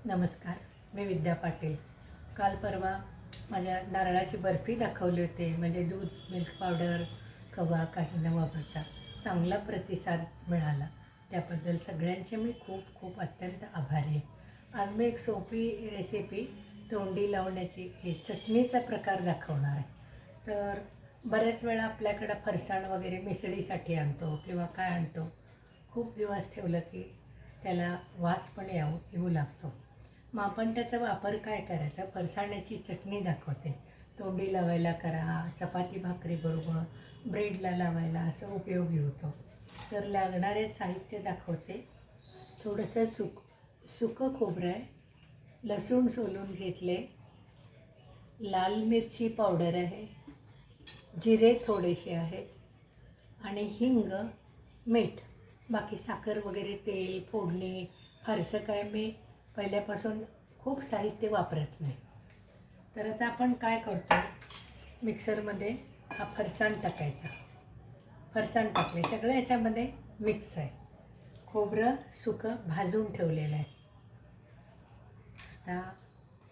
नमस्कार, मी विद्या पाटील. काल परवा माझ्या नारळाची बर्फी दाखवली होती. म्हणजे दूध, मिल्क पावडर, खवा काही न वापरता चांगला प्रतिसाद मिळाला. त्याबद्दल सगळ्यांचे मी खूप खूप अत्यंत आभारी आहे. आज मी एक सोपी रेसिपी तोंडी लावण्याची हे चटणीचा प्रकार दाखवणार आहे. तर बऱ्याच वेळा आपल्याकडं फरसाण वगैरे मिसळीसाठी आणतो किंवा काय आणतो, खूप दिवस ठेवलं की त्याला वास पण येऊ लागतो. मग आपण त्याचा वापर काय करायचा, फरसाण्याची चटणी दाखवते. तोंडी लावायला करा, चपाती भाकरी बरोबर, ब्रेडला लावायला असं उपयोगी होतो. तर लागणारे साहित्य दाखवते. थोडंसं सुकं खोबरं आहे, लसूण सोलून घेतले, लाल मिरची पावडर आहे, जिरे थोडेसे आहेत आणि हिंग, मीठ. बाकी साखर वगैरे, तेल, फोडणी फारसं काय मी पहिल्यापासून खूप साहित्य वापरत नाही. तर आता आपण काय करतो, मिक्सरमध्ये हा फरसाण टाकायचा. फरसाण टाकले, सगळं याच्यामध्ये मिक्स आहे. खोबरं सुकं भाजून ठेवलेलं आहे. आता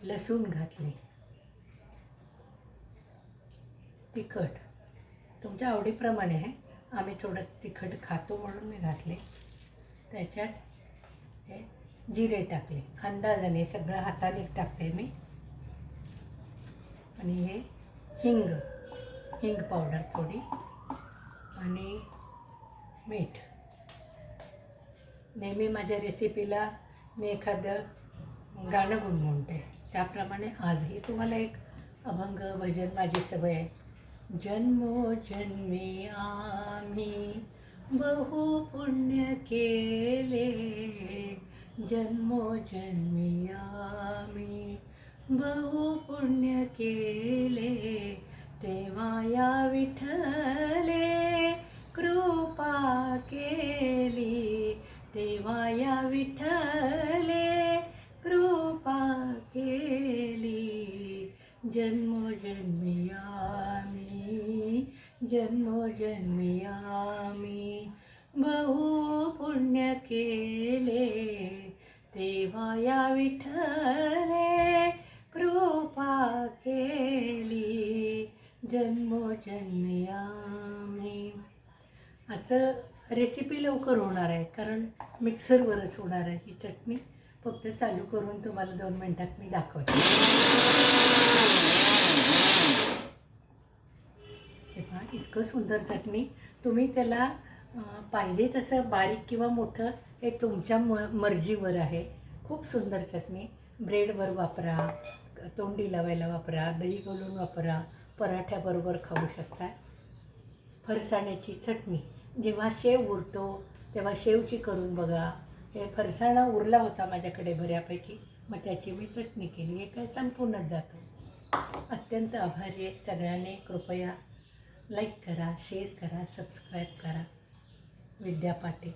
लसूण घातले, तिखट तुमच्या आवडीप्रमाणे आहे. आम्ही थोडं तिखट खातो म्हणून मी घातले. त्याच्यात हे जिरे टाकले, अंदाजाने, सगळं हाताने टाकते मी. आणि हे हिंग पावडर थोडी आणि मीठ. नेहमी माझ्या रेसिपीला मी एखादं गाणं गुणगुणते, त्याप्रमाणे आजही तुम्हाला एक अभंग भजन माझी सवय आहे. जन्मोजन्मी आम्ही बहु पुण्य केले, जन्मोजन्मी आम्ही बहु पुण्य केले, तेव्हा या विठ्ठले कृपा केली, तेव्हा या विठ्ठले कृपा केली. जन्मोजन्मी आम्ही, जन्मोजन्मी आम्ही बहु पुण्य केले, तेव्हा या विठ्ठले कृपा केली, जन्मोजन्मी आम्ही. आजचं रेसिपी लवकर होणार आहे, कारण मिक्सरवरच होणार आहे ही चटणी. फक्त चालू करून तुम्हाला 2 मिनटात मी दाखवते. हे पहा, इतकं सुंदर चटणी. तुम्ही त्याला पाहिजे तसं बारीक किंवा मोठं हे तुमच्या मर्जीवर आहे. खूप सुंदर चटणी. ब्रेडवर वापरा, तोंडी लावायला वापरा, दही घालून वापरा, पराठ्याबरोबर खाऊ शकता. फरसाण्याची चटणी. जेव्हा शेव उरतो तेव्हा शेवची करून बघा. हे फरसाणा उरला होता माझ्याकडे बऱ्यापैकी, मग त्याची मी चटणी केली. हे काय संपूर्णच जातो. अत्यंत आभारी आहे. सगळ्यांनी कृपया लाईक करा, शेअर करा, सबस्क्राईब करा. विद्या पाटील.